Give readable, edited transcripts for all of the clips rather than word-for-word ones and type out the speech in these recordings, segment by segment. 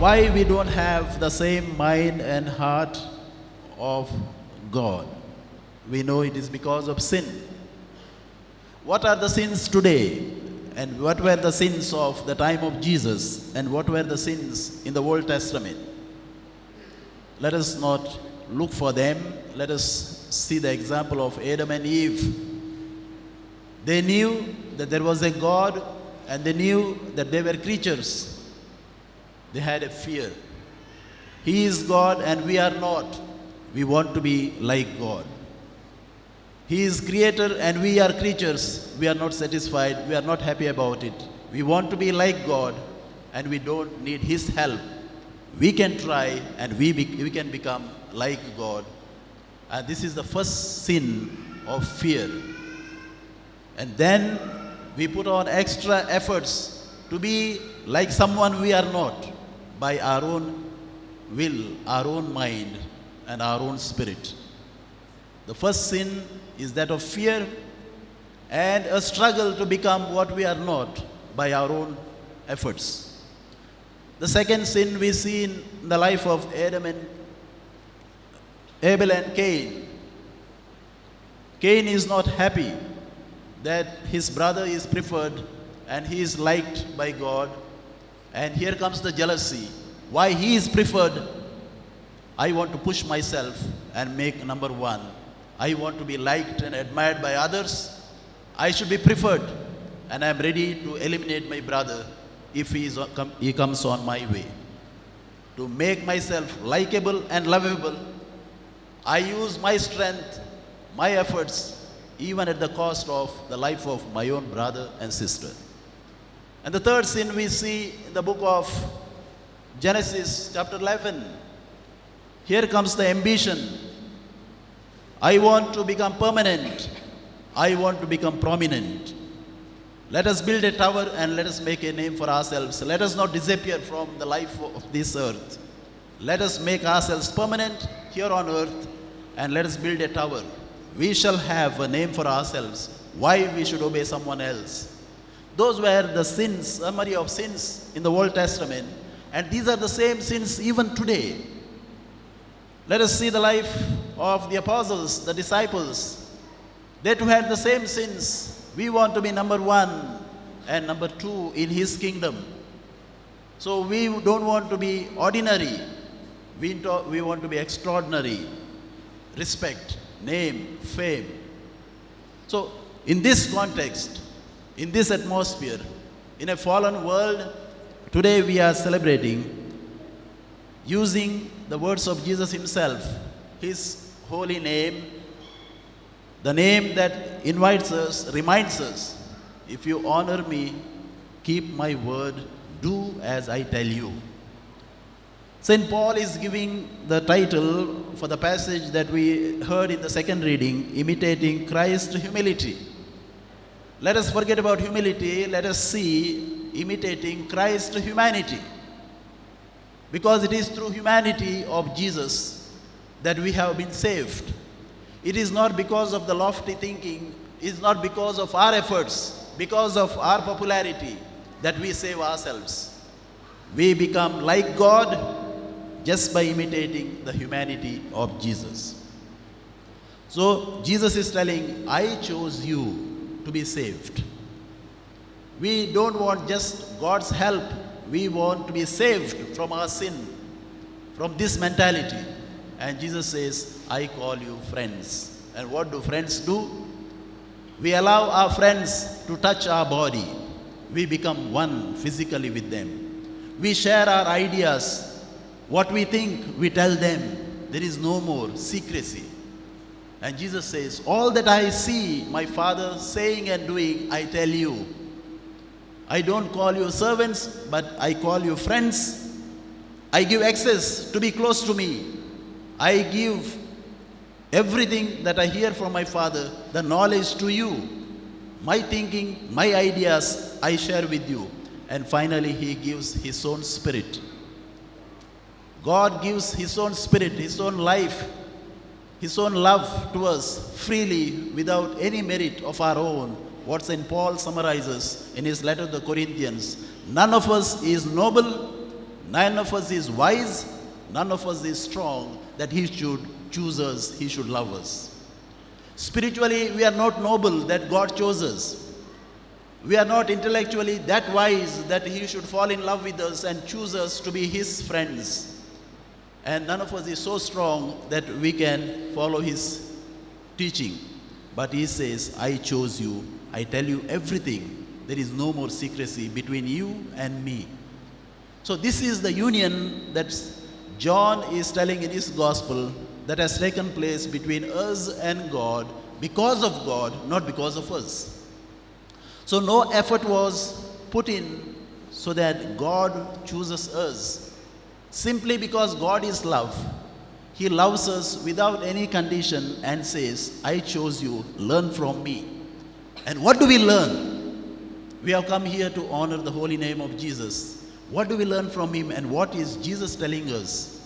why we don't have the same mind and heart of God? We know it is because of sin. What are the sins today? And what were the sins of the time of Jesus? And what were the sins in the Old Testament? Let us not look for them. Let us see the example of Adam and Eve. They knew that there was a God, and they knew that they were creatures. They had a fear. He is God and we are not. We want to be like God. He is creator and we are creatures. We are not satisfied. We are not happy about it. We want to be like God and we don't need His help. We can try and we can become like God. And this is the first sin of fear. And then we put on extra efforts to be like someone we are not by our own will, our own mind, and our own spirit. The first sin is that of fear and a struggle to become what we are not by our own efforts. The second sin we see in the life of Abel and Cain. Cain is not happy that his brother is preferred and he is liked by God. And here comes the jealousy. Why he is preferred? I want to push myself and make number one. I want to be liked and admired by others. I should be preferred. And I am ready to eliminate my brother if he comes on my way. To make myself likable and lovable, I use my strength, my efforts, even at the cost of the life of my own brother and sister. And the third sin we see in the book of Genesis chapter 11. Here comes the ambition. I want to become permanent. I want to become prominent. Let us build a tower and let us make a name for ourselves. Let us not disappear from the life of this earth. Let us make ourselves permanent here on earth and let us build a tower. We shall have a name for ourselves. Why we should obey someone else? Those were the sins, summary of sins in the Old Testament. And these are the same sins even today. Let us see the life of the apostles, the disciples. They too had the same sins. We want to be number one and number two in His kingdom. So we don't want to be ordinary. We want to be extraordinary. Respect, name, fame. So in this context, in this atmosphere, in a fallen world, today we are celebrating using the words of Jesus Himself, His holy name, the name that invites us, reminds us, if you honor me, keep my word, do as I tell you. St. Paul is giving the title for the passage that we heard in the second reading, imitating Christ's humility. Let us forget about humility, let us see imitating Christ's humanity. Because it is through humanity of Jesus that we have been saved. It is not because of the lofty thinking, it is not because of our efforts, because of our popularity that we save ourselves. We become like God just by imitating the humanity of Jesus. So Jesus is telling, I chose you to be saved. We don't want just God's help. We want to be saved from our sin, from this mentality. And Jesus says, I call you friends. And what do friends do? We allow our friends to touch our body. We become one physically with them. We share our ideas. What we think, we tell them. There is no more secrecy. And Jesus says, all that I see my Father saying and doing, I tell you. I don't call you servants, but I call you friends. I give access to be close to me. I give everything that I hear from my Father, the knowledge to you. My thinking, my ideas, I share with you. And finally, He gives His own Spirit. God gives His own Spirit, His own life, His own love to us freely without any merit of our own. What St. Paul summarizes in his letter to the Corinthians, none of us is noble, None of us is wise, none of us is strong that he should choose us, he should love us. Spiritually, we are not noble that God chose us. We are not intellectually that wise that he should fall in love with us and choose us to be his friends. And none of us is so strong that we can follow his teaching. But he says, I chose you. I tell you everything. There is no more secrecy between you and me. So this is the union that John is telling in his gospel that has taken place between us and God, because of God, not because of us. So no effort was put in so that God chooses us. Simply because God is love, he loves us without any condition and says, I chose you, learn from me. And what do we learn? We have come here to honor the holy name of Jesus. What do we learn from him, and what is Jesus telling us?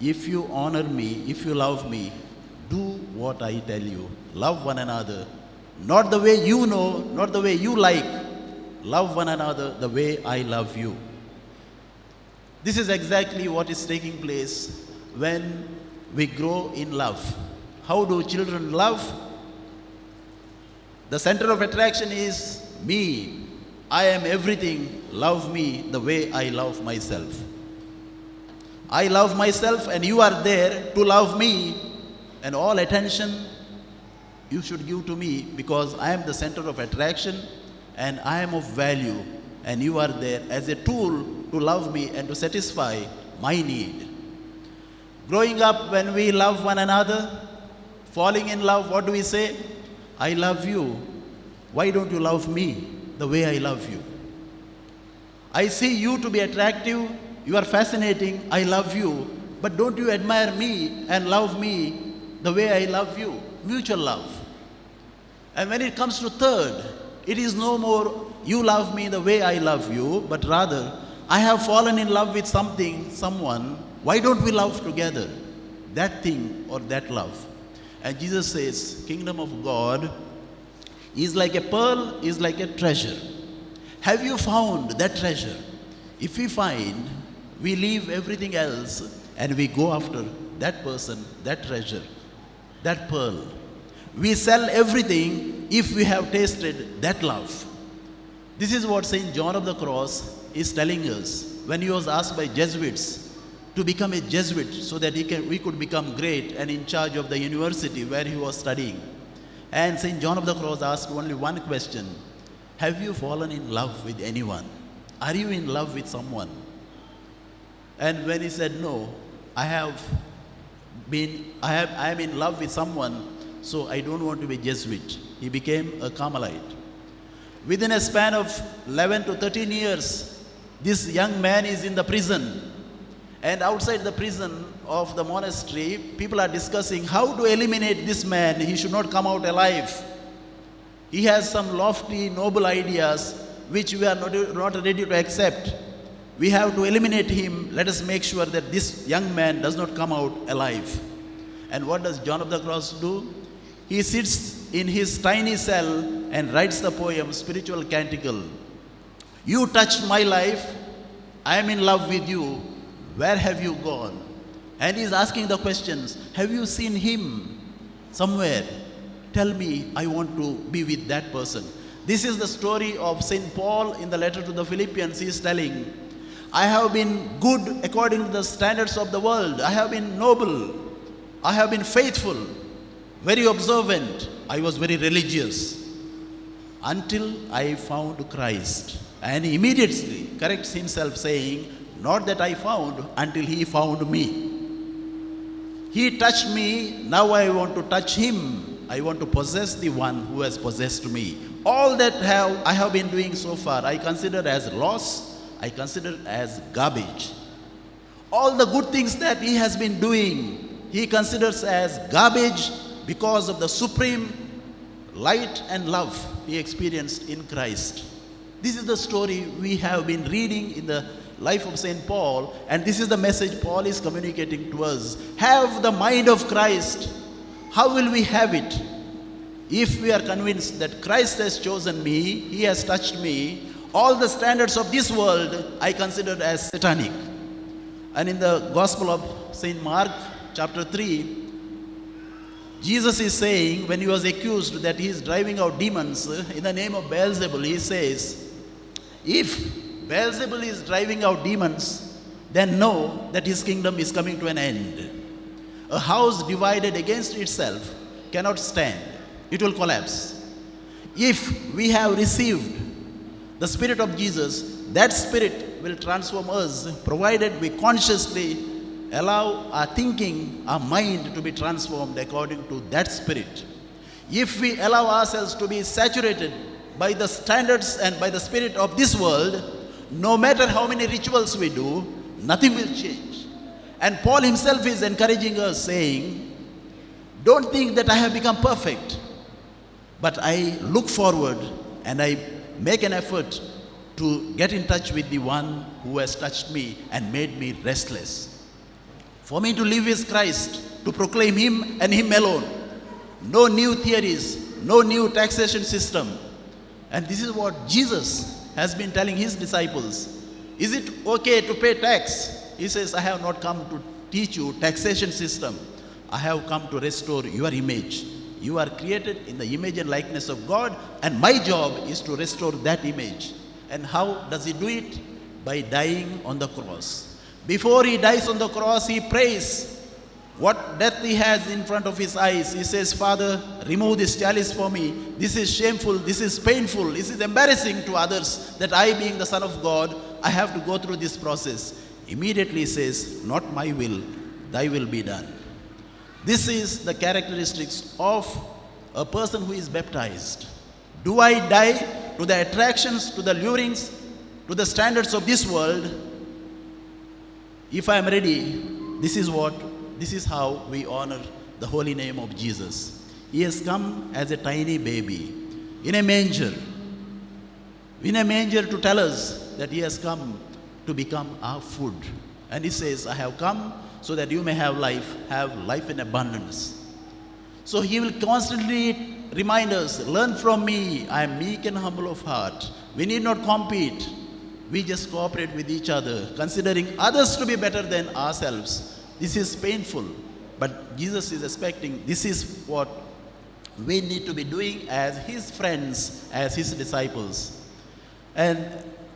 If you honor me, if you love me, do what I tell you. Love one another. Not the way you know, not the way you like. Love one another the way I love you. This is exactly what is taking place when we grow in love. How do children love? The center of attraction is me. I am everything. Love me the way I love myself. I love myself and you are there to love me, and all attention you should give to me because I am the center of attraction and I am of value, and you are there as a tool to love me and to satisfy my need. Growing up, when we love one another, falling in love, what do we say? I love you. Why don't you love me the way I love you? I see you to be attractive, you are fascinating, I love you, but don't you admire me and love me the way I love you? Mutual love. And when it comes to third, it is no more you love me the way I love you, but rather I have fallen in love with something, someone, why don't we love together? That thing or that love. And Jesus says, kingdom of God is like a pearl, is like a treasure. Have you found that treasure? If we find, we leave everything else and we go after that person, that treasure, that pearl. We sell everything if we have tasted that love. This is what St. John of the Cross is telling us when he was asked by Jesuits to become a Jesuit so that we could become great and in charge of the university where he was studying. And St. John of the Cross asked only one question: have you fallen in love with anyone? Are you in love with someone? And when he said no, I am in love with someone, so I don't want to be Jesuit. He became a Carmelite. Within a span of 11 to 13 years, this young man is in the prison. And outside the prison of the monastery, people are discussing how to eliminate this man. He should not come out alive. He has some lofty, noble ideas which we are not ready to accept. We have to eliminate him. Let us make sure that this young man does not come out alive. And what does John of the Cross do? He sits in his tiny cell and writes the poem, Spiritual Canticle. You touched my life. I am in love with you. Where have you gone? And he is asking the questions. Have you seen him somewhere? Tell me, I want to be with that person. This is the story of St. Paul in the letter to the Philippians. He is telling, I have been good according to the standards of the world. I have been noble. I have been faithful, very observant. I was very religious until I found Christ. And he immediately corrects himself saying, not that I found, until he found me. He touched me, now I want to touch him. I want to possess the one who has possessed me. All that I have been doing so far, I consider as loss, I consider as garbage. All the good things that he has been doing, he considers as garbage because of the supreme light and love he experienced in Christ. This is the story we have been reading in the life of St. Paul, and this is the message Paul is communicating to us. Have the mind of Christ. How will we have it? If we are convinced that Christ has chosen me, he has touched me, all the standards of this world I consider as satanic. And in the Gospel of St. Mark, chapter 3, Jesus is saying, when he was accused that he is driving out demons in the name of Beelzebul, he says, if Beelzebul is driving out demons, then know that his kingdom is coming to an end. A house divided against itself cannot stand. It will collapse. If we have received the Spirit of Jesus, that Spirit will transform us, provided we consciously allow our thinking, our mind to be transformed according to that Spirit. If we allow ourselves to be saturated by the standards and by the spirit of this world, no matter how many rituals we do, nothing will change. And Paul himself is encouraging us, saying, don't think that I have become perfect, but I look forward and I make an effort to get in touch with the one who has touched me and made me restless. For me to live is Christ, to proclaim him and him alone. No new theories, no new taxation system. And this is what Jesus has been telling his disciples. Is it okay to pay tax? He says, I have not come to teach you taxation system. I have come to restore your image. You are created in the image and likeness of God, and my job is to restore that image. And how does he do it? By dying on the cross. Before he dies on the cross, he prays what death he has in front of his eyes. He says, Father, remove this chalice for me. This is shameful, this is painful, this is embarrassing to others that I, being the Son of God, I have to go through this process. Immediately he says, not my will, thy will be done. This is the characteristics of a person who is baptized. Do I die to the attractions, to the lurings, to the standards of this world? If I am ready, this is how we honor the holy name of Jesus. He has come as a tiny baby in a manger to tell us that he has come to become our food. And he says, I have come so that you may have life in abundance. So he will constantly remind us, learn from me, I am meek and humble of heart. We need not compete. We just cooperate with each other, considering others to be better than ourselves. This is painful, but Jesus is expecting this is what we need to be doing as his friends, as his disciples. And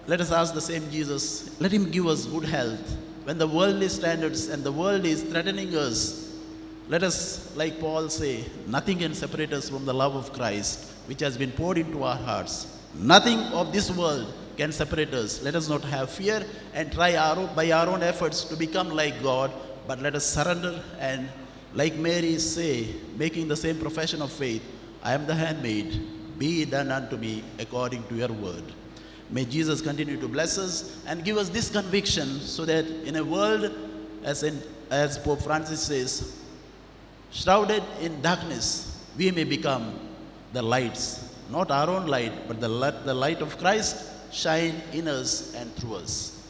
let us ask the same Jesus, let him give us good health. When the worldly standards and the world is threatening us, let us, like Paul, say, nothing can separate us from the love of Christ, which has been poured into our hearts. Nothing of this world can separate us. Let us not have fear and try by our own efforts to become like God, but let us surrender and, like Mary say, making the same profession of faith, I am the handmaid, be it done unto me according to your word. May Jesus continue to bless us and give us this conviction so that in a world, as Pope Francis says, shrouded in darkness, we may become the lights, not our own light, but the light of Christ shine in us and through us.